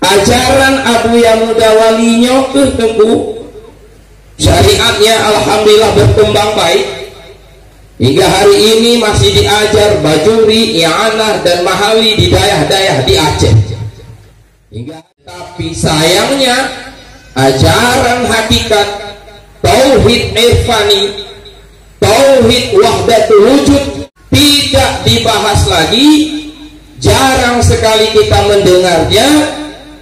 ajaran Abuya Mudawali nyokeh teguh, syariatnya alhamdulillah berkembang baik hingga hari ini masih diajar bajuri, i'anah dan mahali di daerah-daerah di Aceh. Tapi sayangnya ajaran hakikat tauhid irfani, tauhid wahdatul wujud tidak dibahas lagi, jarang sekali kita mendengarnya,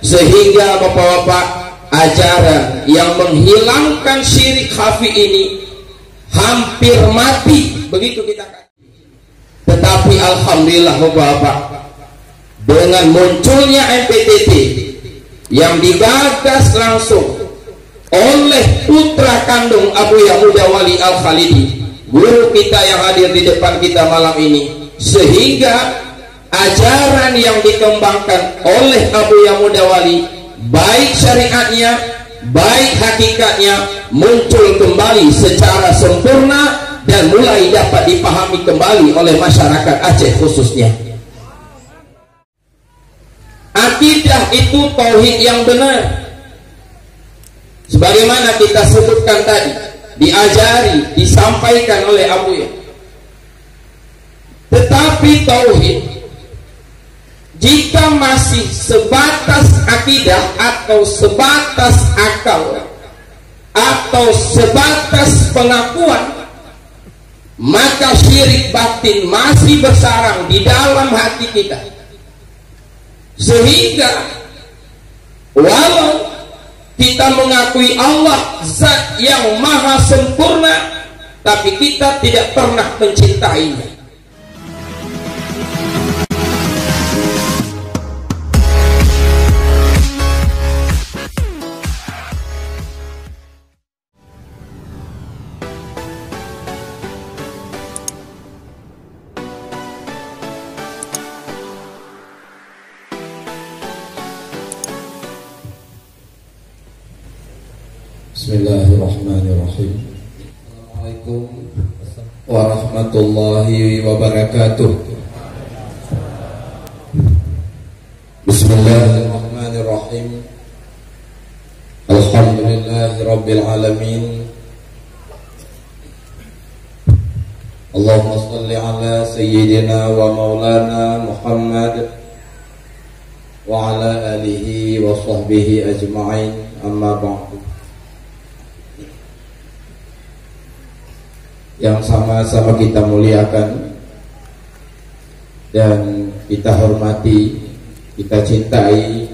sehingga bapak-bapak ajaran yang menghilangkan syirik khafi ini hampir mati, begitu kita katakan. Tetapi alhamdulillah bapak-bapak, dengan munculnya MPTT yang digagas langsung oleh putra kandung Abuya Mudawali Al-Khalidi, guru kita yang hadir di depan kita malam ini, sehingga ajaran yang dikembangkan oleh Abuya Mudawali, baik syariatnya, baik hakikatnya, muncul kembali secara sempurna dan mulai dapat dipahami kembali oleh masyarakat Aceh khususnya. Akidah itu tauhid yang benar, sebagaimana kita sebutkan tadi, diajari, disampaikan oleh Abuya. Tetapi tauhid jika masih sebatas akidah atau sebatas akal atau sebatas pengakuan, maka syirik batin masih bersarang di dalam hati kita. Sehingga walau kita mengakui Allah zat yang maha sempurna, tapi kita tidak pernah mencintainya. Bismillahirrahmanirrahim. Assalamualaikum warahmatullahi wabarakatuh. Bismillahirrahmanirrahim. Alhamdulillahirabbil alamin. Allahumma shalli ala sayyidina wa maulana Muhammad wa ala alihi wa sahbihi ajma'in. Amma ba'du. Yang sama-sama kita muliakan dan kita hormati, kita cintai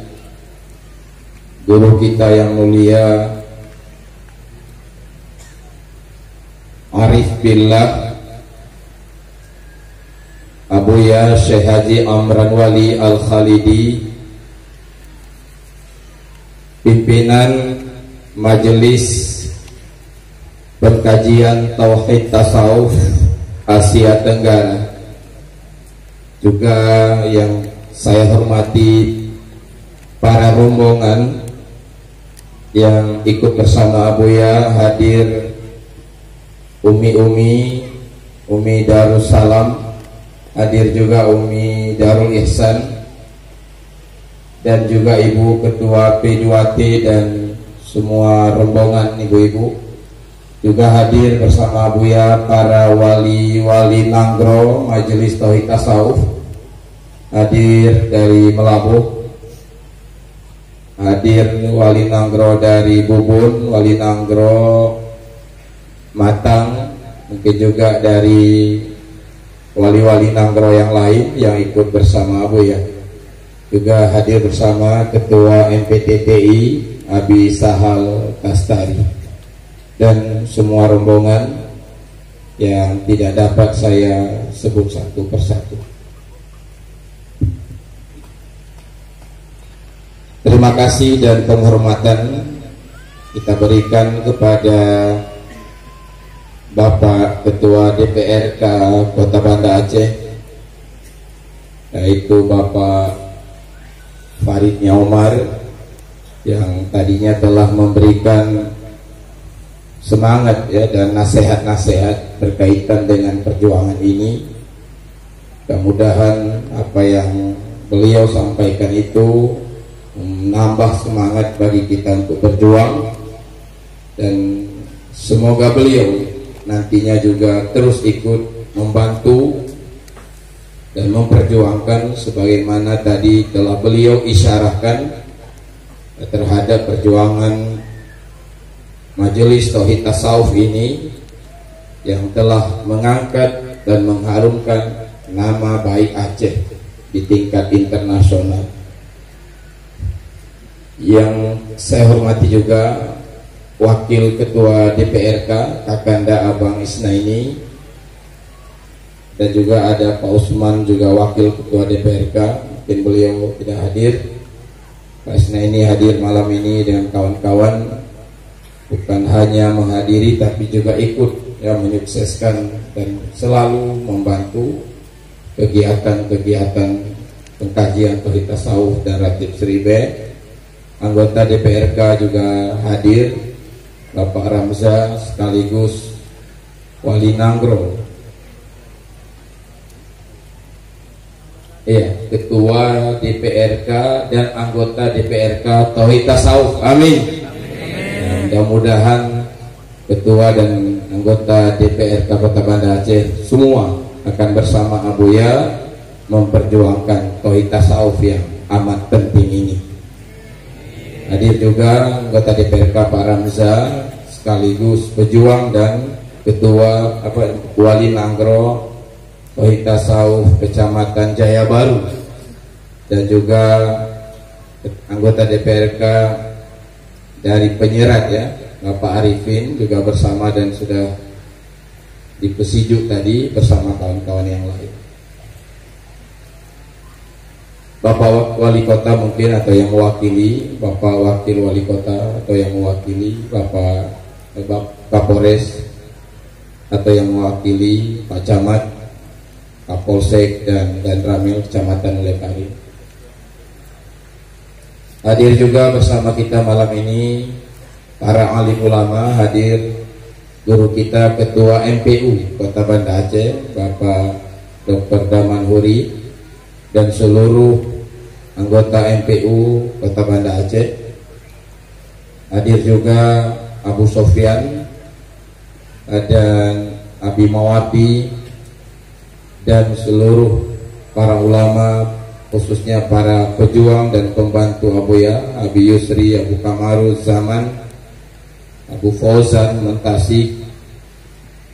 guru kita yang mulia Arif Billah Abuya Syekh Haji Amran Wali Al-Khalidi, pimpinan Majelis Pengkajian Tauhid Tasawuf Asia Tenggara, juga yang saya hormati para rombongan yang ikut bersama Abuya, hadir Umi Darussalam, hadir juga Umi Darul Ihsan, dan juga Ibu Ketua P2T dan semua rombongan ibu-ibu. Juga hadir bersama Abuya para wali-wali Nanggro Majelis Tauhid Tasawuf, hadir dari Melabuh, hadir wali Nanggro dari Bubun, wali Nanggro Matang, mungkin juga dari wali-wali Nanggro yang lain yang ikut bersama Abuya. Juga hadir bersama Ketua MPTTI Abi Sahal Kastari dan semua rombongan yang tidak dapat saya sebut satu persatu. Terima kasih dan penghormatan kita berikan kepada Bapak Ketua DPRK Kota Banda Aceh, yaitu Bapak Farid Nyaumar, yang tadinya telah memberikan semangat ya dan nasihat-nasihat berkaitan dengan perjuangan ini. Mudah-mudahan apa yang beliau sampaikan itu menambah semangat bagi kita untuk berjuang, dan semoga beliau nantinya juga terus ikut membantu dan memperjuangkan sebagaimana tadi telah beliau isyarahkan terhadap perjuangan Majelis Tauhid Tasawuf ini yang telah mengangkat dan mengharumkan nama baik Aceh di tingkat internasional. Yang saya hormati juga Wakil Ketua DPRK Kakanda Abang Isnaini, dan juga ada Pak Usman juga Wakil Ketua DPRK, mungkin beliau tidak hadir. Pak Isnaini hadir malam ini dengan kawan-kawan, bukan hanya menghadiri tapi juga ikut ya menyukseskan dan selalu membantu kegiatan-kegiatan pengkajian Tauhid Tasawuf dan Ratib Seribe. Anggota DPRK juga hadir, Bapak Ramza sekaligus Wali Nanggro, Ketua DPRK dan anggota DPRK Tauhid Tasawuf. Amin. Mudah-mudahan Ketua dan anggota DPRK Kota Banda Aceh semua akan bersama Abuya memperjuangkan Tauhid Tasawuf yang amat penting ini. Hadir juga anggota DPRK Pak Ramza sekaligus pejuang dan Ketua Wali Nanggro Tauhid Tasawuf Kecamatan Jaya Baru, dan juga anggota DPRK dari Penyerat ya Bapak Arifin juga bersama dan sudah dipesijuk tadi bersama kawan-kawan yang lain. Bapak Wali Kota mungkin atau yang mewakili, Bapak Wakil Wali Kota atau yang mewakili, Bapak Kapolres atau yang mewakili Pak Camat, Kapolsek dan Ramil Kecamatan Lekari. Hadir juga bersama kita malam ini para alim ulama, hadir guru kita Ketua MPU Kota Banda Aceh Bapak Dr. Daman Huri dan seluruh anggota MPU Kota Banda Aceh. Hadir juga Abu Sofyan dan Abi Mawapi dan seluruh para ulama, khususnya para pejuang dan pembantu Abuya, Abi Yusri, Abu Kamaru Zaman, Abu Fauzan Mentasik,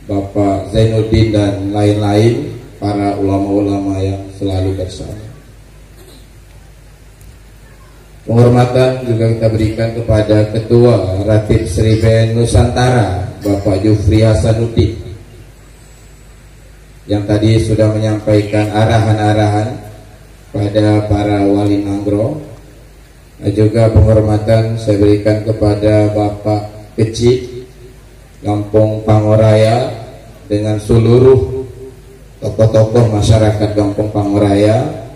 Bapak Zainuddin dan lain-lain, para ulama-ulama yang selalu bersama. Penghormatan juga kita berikan kepada Ketua Ratib Seribe Nusantara Bapak Jufri Hasanuddin yang tadi sudah menyampaikan arahan-arahan pada para wali Nanggro. Dan juga penghormatan saya berikan kepada Bapak Kecik Kampung Pangoraya dengan seluruh tokoh-tokoh masyarakat Kampung Pangoraya,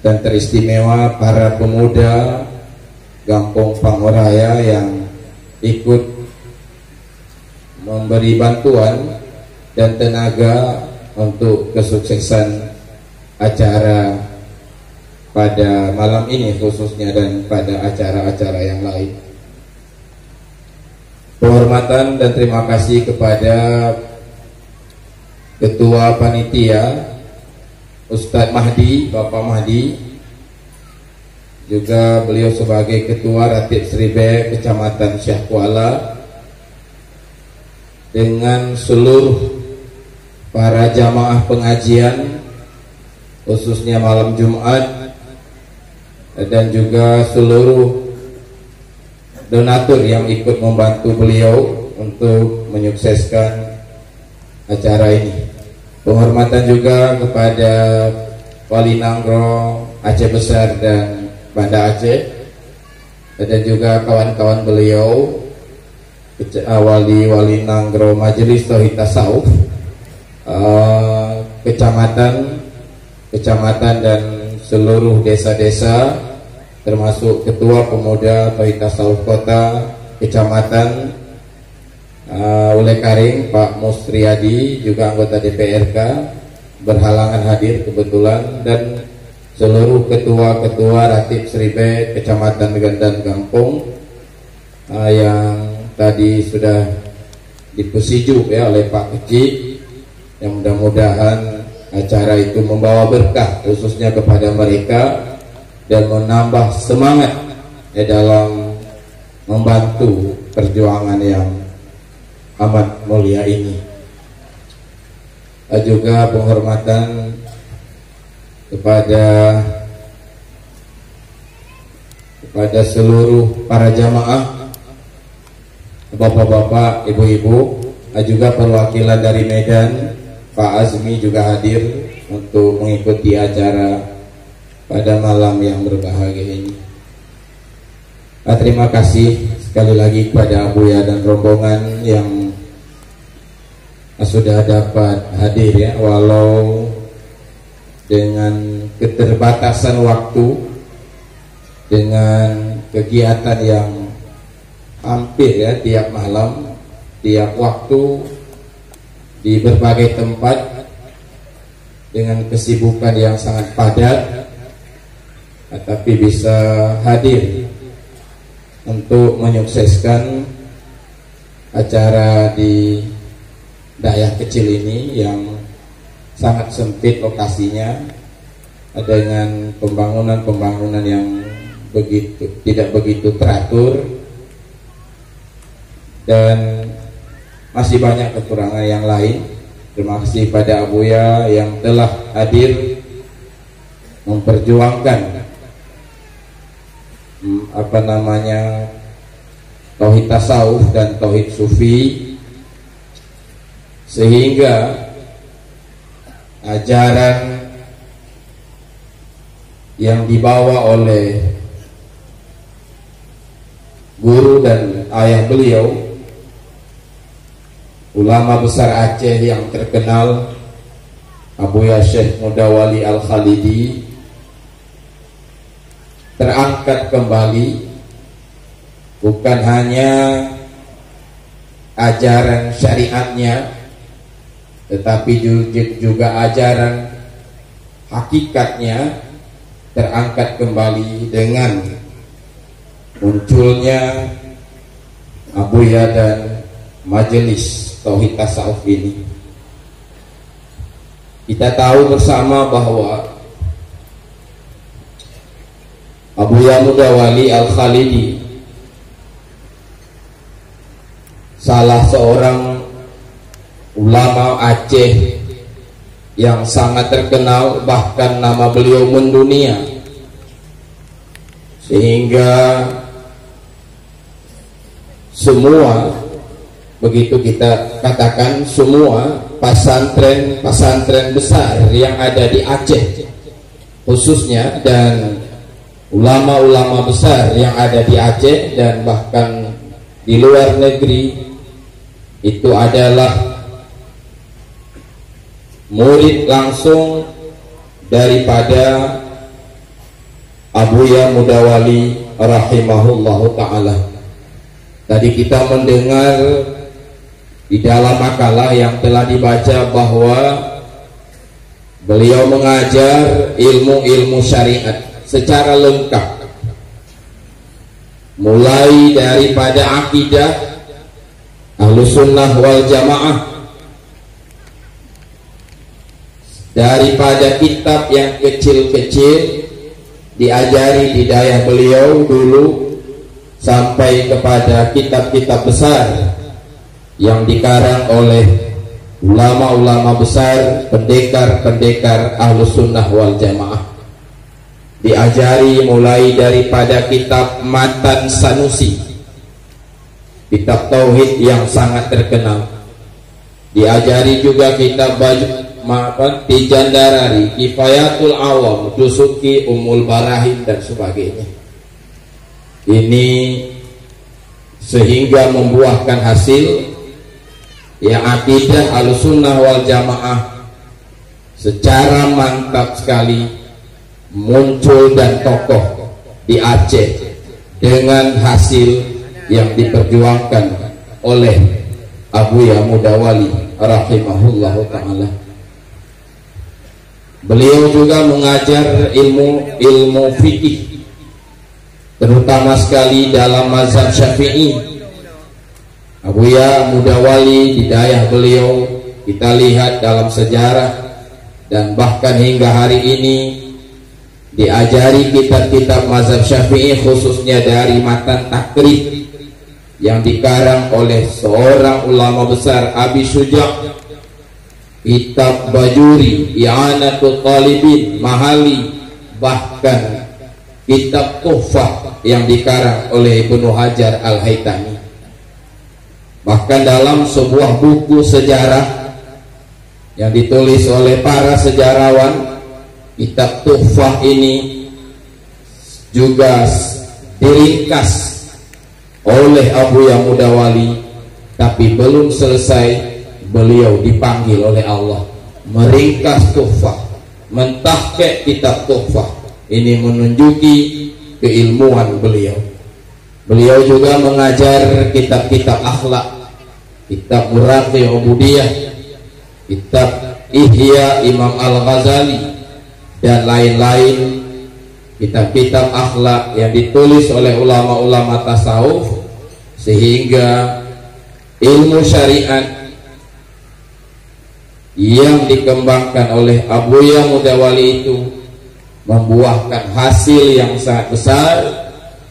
dan teristimewa para pemuda Kampung Pangoraya yang ikut memberi bantuan dan tenaga untuk kesuksesan acara pada malam ini khususnya dan pada acara-acara yang lain. Penghormatan dan terima kasih kepada Ketua Panitia Ustadz Mahdi, Bapak Mahdi, juga beliau sebagai Ketua Ratib Seribe Kecamatan Syah Kuala, dengan seluruh para jamaah pengajian khususnya malam Jumat, dan juga seluruh donatur yang ikut membantu beliau untuk menyukseskan acara ini. Penghormatan juga kepada Wali Nanggro Aceh Besar dan Banda Aceh, dan juga kawan-kawan beliau Wali Nanggro Majelis Tauhid Tasawuf kecamatan dan seluruh desa-desa, termasuk Ketua Pemuda Tauhid Tasawuf Kota Kecamatan Ule Karing Pak Musriyadi, juga anggota DPRK berhalangan hadir kebetulan, dan seluruh ketua-ketua Ratib Seribet, Kecamatan Gandan Gampung yang tadi sudah dipusijuk ya oleh Pak Kecik, yang mudah-mudahan acara itu membawa berkah khususnya kepada mereka dan menambah semangat dalam membantu perjuangan yang amat mulia ini. Juga penghormatan kepada seluruh para jamaah, bapak-bapak, ibu-ibu, juga perwakilan dari Medan, Pak Azmi juga hadir untuk mengikuti acara pada malam yang berbahagia ini. Terima kasih sekali lagi kepada Abuya dan rombongan yang sudah dapat hadir ya, walau dengan keterbatasan waktu, dengan kegiatan yang hampir ya tiap malam, tiap waktu di berbagai tempat, dengan kesibukan yang sangat padat, tapi bisa hadir untuk menyukseskan acara di daerah kecil ini yang sangat sempit lokasinya, dengan pembangunan yang tidak begitu teratur, dan masih banyak kekurangan yang lain. Terima kasih pada Abuya yang telah hadir memperjuangkan tauhid tasawuf dan tauhid sufi, sehingga ajaran yang dibawa oleh guru dan ayah beliau, ulama besar Aceh yang terkenal, Abuya Syekh Mudawali Al-Khalidi, terangkat kembali. Bukan hanya ajaran syariatnya, tetapi juga ajaran hakikatnya terangkat kembali dengan munculnya Abuya dan majelis tauhid tasawuf ini. Kita tahu bersama bahwa Abuya Mudawali Al-Khalidi salah seorang ulama Aceh yang sangat terkenal, bahkan nama beliau mendunia, sehingga semua, begitu kita katakan, semua pesantren besar yang ada di Aceh khususnya, dan ulama-ulama besar yang ada di Aceh dan bahkan di luar negeri, itu adalah murid langsung daripada Abuya Mudawali rahimahullahu ta'ala. Tadi kita mendengar di dalam makalah yang telah dibaca bahwa beliau mengajar ilmu-ilmu syariat secara lengkap, mulai daripada akidah Ahlus Sunnah wal Jamaah, daripada kitab yang kecil-kecil diajari di daerah beliau dulu, sampai kepada kitab-kitab besar yang dikarang oleh ulama-ulama besar, pendekar-pendekar Ahlus Sunnah wal Jamaah. Diajari mulai daripada kitab Matan Sanusi, kitab tauhid yang sangat terkenal. Diajari juga kitab Tijan Darari, Kifayatul Awam, Dusuki, Ummul Barahim dan sebagainya. Ini sehingga membuahkan hasil ya akidah Ahlussunnah wal Jamaah secara mantap sekali muncul dan kokoh di Aceh dengan hasil yang diperjuangkan oleh Abuya Mudawali rahimahullahu ta'ala. Beliau juga mengajar ilmu fikih, terutama sekali dalam mazhab Syafi'i. Abuya Mudawali, hidayah beliau kita lihat dalam sejarah, dan bahkan hingga hari ini diajari kitab-kitab mazhab Syafi'i, khususnya dari matan takrib yang dikarang oleh seorang ulama besar, Abi Syuja', kitab Bajuri, I'anatul Talibin, Mahali, bahkan kitab Tuhfah yang dikarang oleh Ibnu Hajar Al-Haytami. Bahkan dalam sebuah buku sejarah yang ditulis oleh para sejarawan, kitab Tuhfah ini juga diringkas oleh Abuya Mudawali, tapi belum selesai. Beliau dipanggil oleh Allah meringkas Tuhfah, mentahqiq kitab Tuhfah. Ini menunjuki keilmuan beliau. Beliau juga mengajar kitab-kitab akhlak, kitab Muraqi Ubudiyah, kitab Ihya Imam Al-Ghazali, dan lain-lain kitab-kitab akhlak yang ditulis oleh ulama-ulama tasawuf, sehingga ilmu syariat yang dikembangkan oleh Abuya Mudawali itu membuahkan hasil yang sangat besar,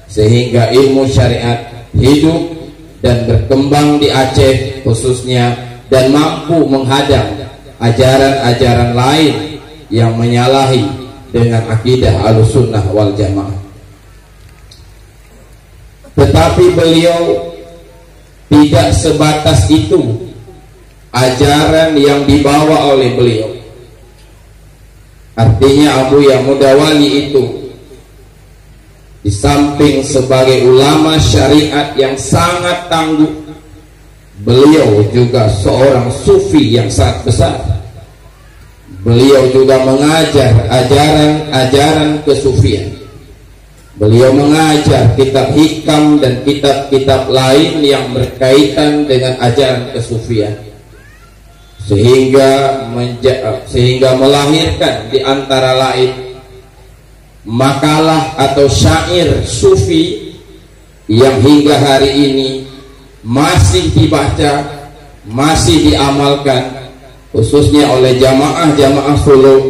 sehingga ilmu syariat hidup dan berkembang di Aceh khususnya, dan mampu menghadang ajaran-ajaran lain yang menyalahi dengan akidah Ahlussunnah wal Jamaah. Tetapi beliau tidak sebatas itu ajaran yang dibawa oleh beliau. Artinya Abuya Mudawali itu di samping sebagai ulama syariat yang sangat tangguh, beliau juga seorang sufi yang sangat besar. Beliau juga mengajar ajaran-ajaran kesufian. Beliau mengajar kitab hikam dan kitab-kitab lain yang berkaitan dengan ajaran kesufian, sehingga melahirkan di antara lain makalah atau syair sufi yang hingga hari ini masih dibaca, masih diamalkan, khususnya oleh jamaah-jamaah suluk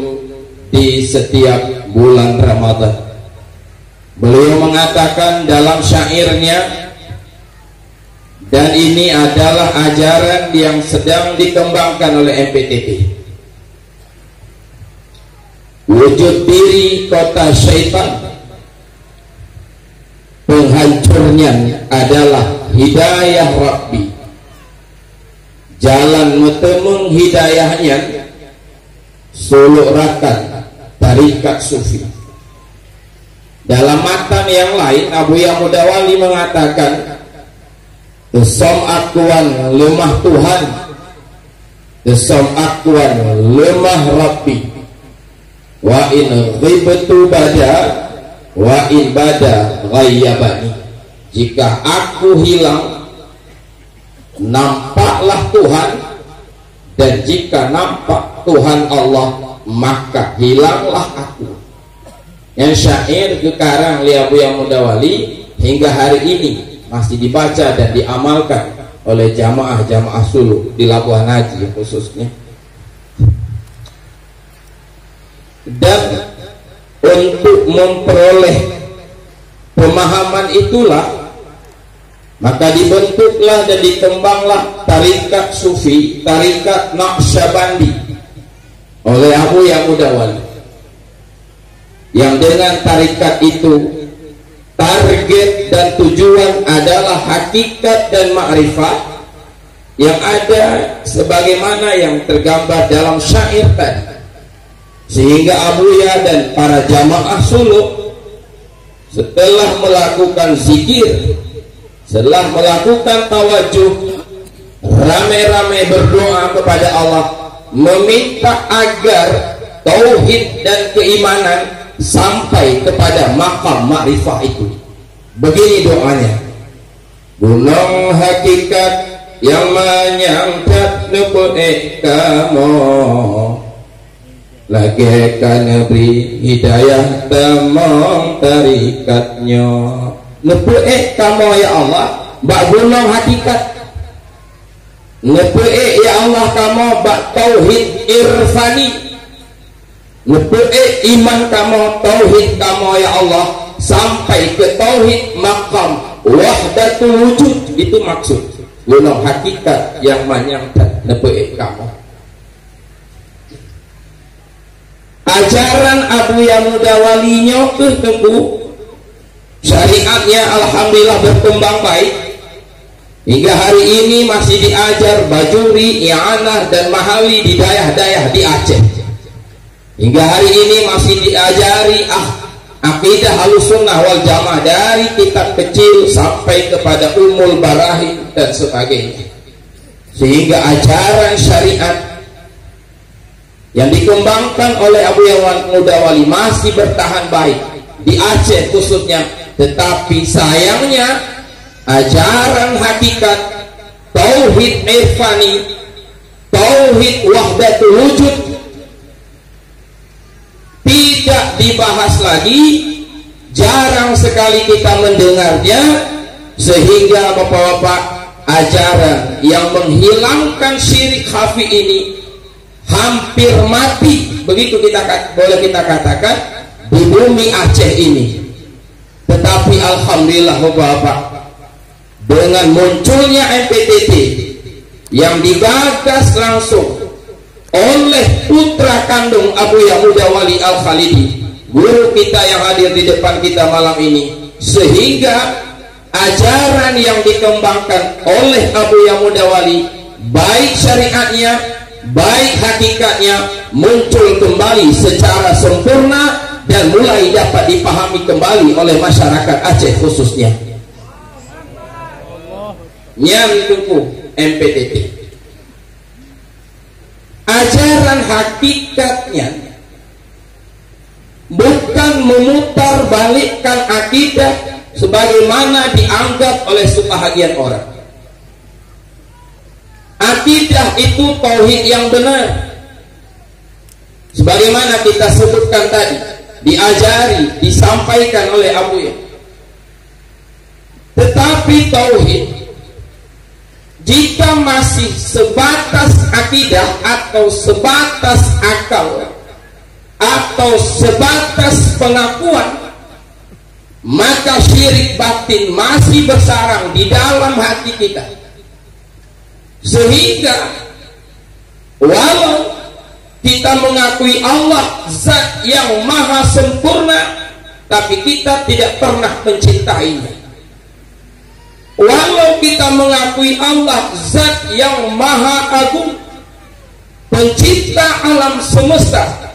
di setiap bulan Ramadan. Beliau mengatakan dalam syairnya, dan ini adalah ajaran yang sedang dikembangkan oleh MPTP, wujud diri kota syaitan, penghancurnya adalah hidayah Rabbi, jalan metemung hidayahnya suluk rakan tarikat sufi. Dalam matan yang lain, Abuya Mudawali mengatakan, Tesom akuan lemah Tuhan, tesom akuan lemah Rabbi, wa in ghibtu bada, wa in bada ghayyabani. Jika aku hilang, nampaklah Tuhan, dan jika nampak Tuhan Allah, maka hilanglah aku. Yang syair kekarang li Abuya Mudawali hingga hari ini masih dibaca dan diamalkan oleh jamaah-jamaah suluk di Labuan Haji khususnya. Dan untuk memperoleh pemahaman itulah maka dibentuklah dan dikembanglah tarikat sufi, tarikat Naqsyabandi oleh Abuya Mudawali, yang dengan tarikat itu target dan tujuan adalah hakikat dan ma'rifat yang ada sebagaimana yang tergambar dalam syair tadi. Sehingga Abuya dan para jamaah suluk setelah melakukan zikir, setelah melakukan tawajuh, rame-rame berdoa kepada Allah, meminta agar tauhid dan keimanan sampai kepada maqam ma'rifah itu. Begini doanya: gunung hakikat yang menyangkat nuput kamu, lagi kana beri hidayah temong tarikatnya Nepe'e kamu ya Allah bak gunung hakikat, nepe'e ya Allah kamu bak tauhid irfani, nepe'e iman kamu tauhid kamu ya Allah sampai ke tauhid maqam wahdatul wujud. Itu maksud gunung hakikat yang menyangkat nepe'e kamu. Ajaran Abu Yamuda Walinyo tengku syariatnya alhamdulillah berkembang baik hingga hari ini masih diajar Bajuri, I'anah dan Mahali di daerah-daerah di Aceh. Hingga hari ini masih diajari akidah Ahlussunnah wal Jamaah dari kitab kecil sampai kepada Ummul Barahin dan sebagainya. Sehingga ajaran syariat yang dikembangkan oleh Abu Yamuda Wali masih bertahan baik di Aceh khususnya. Tetapi sayangnya ajaran hakikat tauhid irfani, tauhid wahdatul wujud tidak dibahas lagi, jarang sekali kita mendengarnya, sehingga bapak-bapak ajaran yang menghilangkan syirik khafi ini hampir mati, begitu boleh kita katakan di bumi Aceh ini. Tetapi alhamdulillah bapak-bapak, dengan munculnya MPTT yang digagas langsung oleh putra kandung Abu Yamuda Wali Al-Khalidi, guru kita yang hadir di depan kita malam ini, sehingga ajaran yang dikembangkan oleh Abu Yamuda Wali, baik syariatnya, baik hakikatnya, muncul kembali secara sempurna dan mulai dapat dipahami kembali oleh masyarakat Aceh khususnya. Nyantuku MPTT, ajaran hakikatnya bukan memutar balikkan akidah sebagaimana dianggap oleh sebahagian orang. Akidah itu tauhid yang benar, sebagaimana kita sebutkan tadi, diajari, disampaikan oleh Abu Ya. Tetapi tauhid jika masih sebatas akidah atau sebatas akal atau sebatas pengakuan, maka syirik batin masih bersarang di dalam hati kita. Sehingga walau kita mengakui Allah zat yang maha sempurna, tapi kita tidak pernah mencintainya. Walau kita mengakui Allah zat yang maha agung, pencipta alam semesta,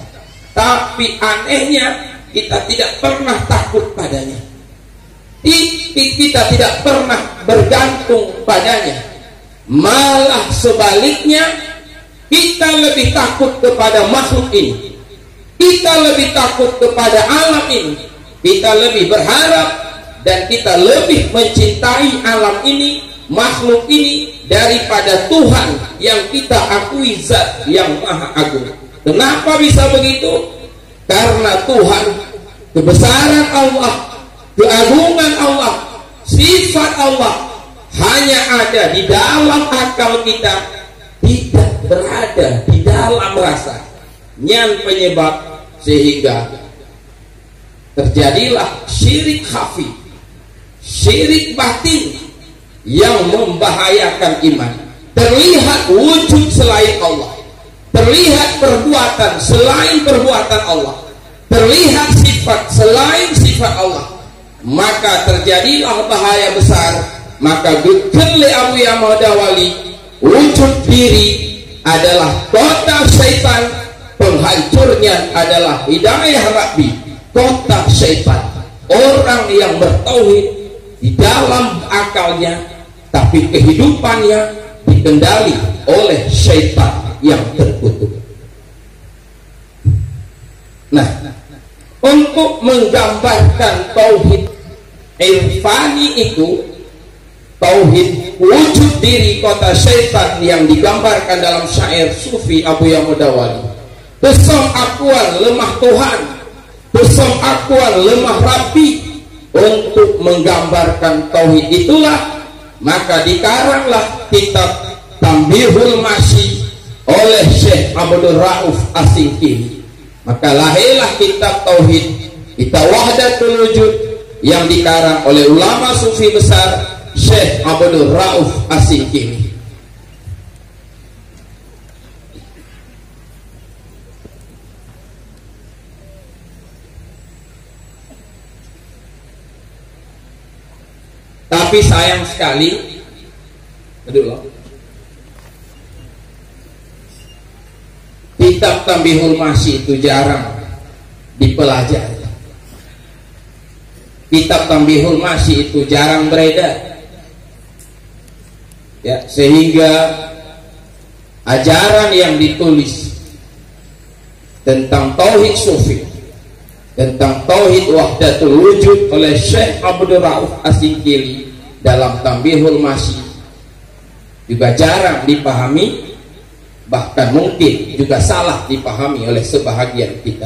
tapi anehnya kita tidak pernah takut padanya. Kita tidak pernah bergantung padanya. Malah sebaliknya, kita lebih takut kepada makhluk ini, kita lebih takut kepada alam ini, kita lebih berharap dan kita lebih mencintai alam ini, makhluk ini, daripada Tuhan yang kita akui zat yang maha agung. Kenapa bisa begitu? Karena Tuhan, kebesaran Allah, keagungan Allah, sifat Allah hanya ada di dalam akal kita, tidak berada di dalam rasa. Nyan penyebab sehingga terjadilah syirik khafi, syirik batin yang membahayakan iman. Terlihat wujud selain Allah, terlihat perbuatan selain perbuatan Allah, terlihat sifat selain sifat Allah, maka terjadilah bahaya besar. Maka Gudli Abu Yamuda Wali, wujud diri adalah kota syaitan, penghancurnya adalah hidayah Rabbi. Kota syaitan, orang yang bertauhid di dalam akalnya, tapi kehidupannya dikendali oleh syaitan yang terkutuk. Nah, untuk menggambarkan tauhid irfani itu, tauhid wujud diri kota syaitan yang digambarkan dalam syair sufi Abu Yamuda Wali, Pesong akuan lemah Tuhan, pesong akuan lemah Rabbi untuk menggambarkan tauhid itulah maka dikaranglah kitab Tambihul Masyi oleh Syekh Abdul Rauf As-Singkili. Maka lahirlah kitab tauhid, kitab Wahdatul Wujud yang dikarang oleh ulama sufi besar Syekh Abdul Rauf As-Singkili. Tapi sayang sekali, kitab Tambihul Masyi itu jarang dipelajari. Kitab Tambihul Masyi itu jarang beredar, ya, sehingga ajaran yang ditulis tentang tauhid sufi, tentang tauhid wahdatul wujud oleh Syekh Abdul Rauf As-Singkili dalam Tambihul Masyi juga jarang dipahami, bahkan mungkin juga salah dipahami oleh sebahagian kita.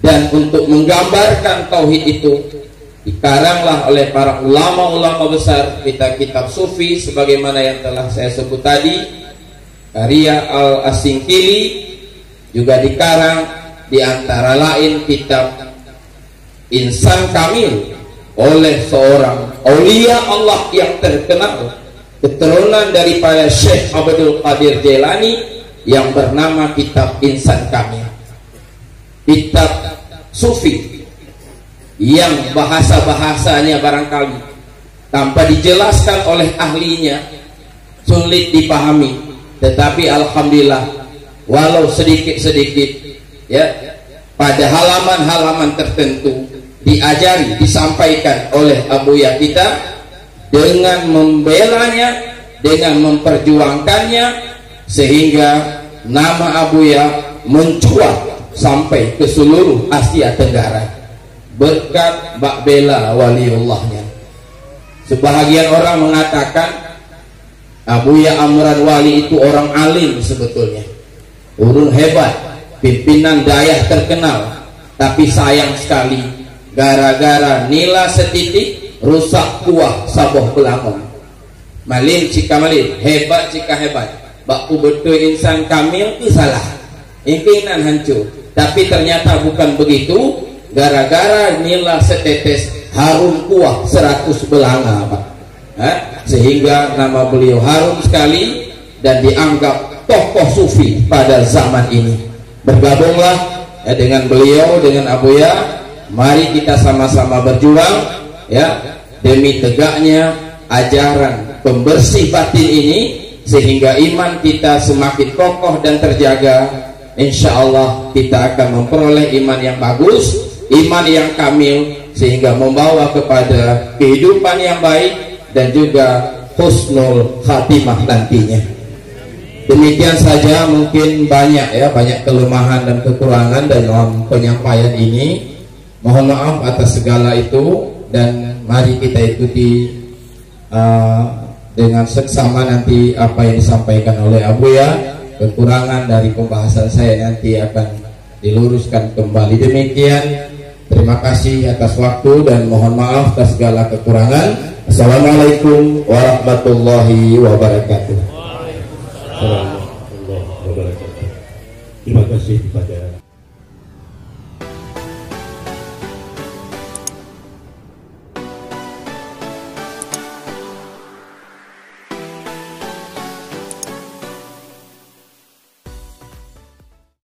Dan untuk menggambarkan tauhid itu dikaranglah oleh para ulama-ulama besar kitab-kitab sufi sebagaimana yang telah saya sebut tadi. Karya Al-As-Singkili juga dikarang di antara lain kitab Insan Kamil oleh seorang aulia Allah yang terkenal, keturunan daripada Syekh Abdul Qadir Jailani, yang bernama kitab Insan Kamil. Kitab sufi yang bahasa-bahasanya barangkali tanpa dijelaskan oleh ahlinya sulit dipahami, tetapi alhamdulillah walau sedikit-sedikit, ya, pada halaman-halaman tertentu diajari, disampaikan oleh abuya kita dengan membelanya, dengan memperjuangkannya, sehingga nama abuya mencuat sampai ke seluruh Asia Tenggara berkat Mbak Bella waliullahnya. Sebahagian orang mengatakan Abuya Amran Wali itu orang alim, sebetulnya urun hebat, pimpinan dayah terkenal, tapi sayang sekali gara-gara nila setitik rusak kuah saboh belangon. Malin cika malin, hebat cika hebat, baku betul insan kamil itu salah, impinan hancur. Tapi ternyata bukan begitu, gara-gara nila setetes harum kuah 100 belanga, Pak. Sehingga nama beliau harum sekali dan dianggap tokoh sufi pada zaman ini. Bergabunglah dengan beliau, dengan Abuya. Mari kita sama-sama berjuang, ya, demi tegaknya ajaran pembersih batin ini, sehingga iman kita semakin kokoh dan terjaga. Insya Allah kita akan memperoleh iman yang bagus, iman yang kamil, sehingga membawa kepada kehidupan yang baik dan juga husnul khatimah nantinya. Demikian saja, mungkin banyak, ya, banyak kelemahan dan kekurangan dalam penyampaian ini. Mohon maaf atas segala itu, dan mari kita ikuti dengan seksama nanti apa yang disampaikan oleh Abuya. Kekurangan dari pembahasan saya nanti akan diluruskan kembali. Demikian, terima kasih atas waktu dan mohon maaf atas segala kekurangan. Assalamualaikum warahmatullahi wabarakatuh. Waalaikumsalam warahmatullahi wabarakatuh. Terima kasih kepada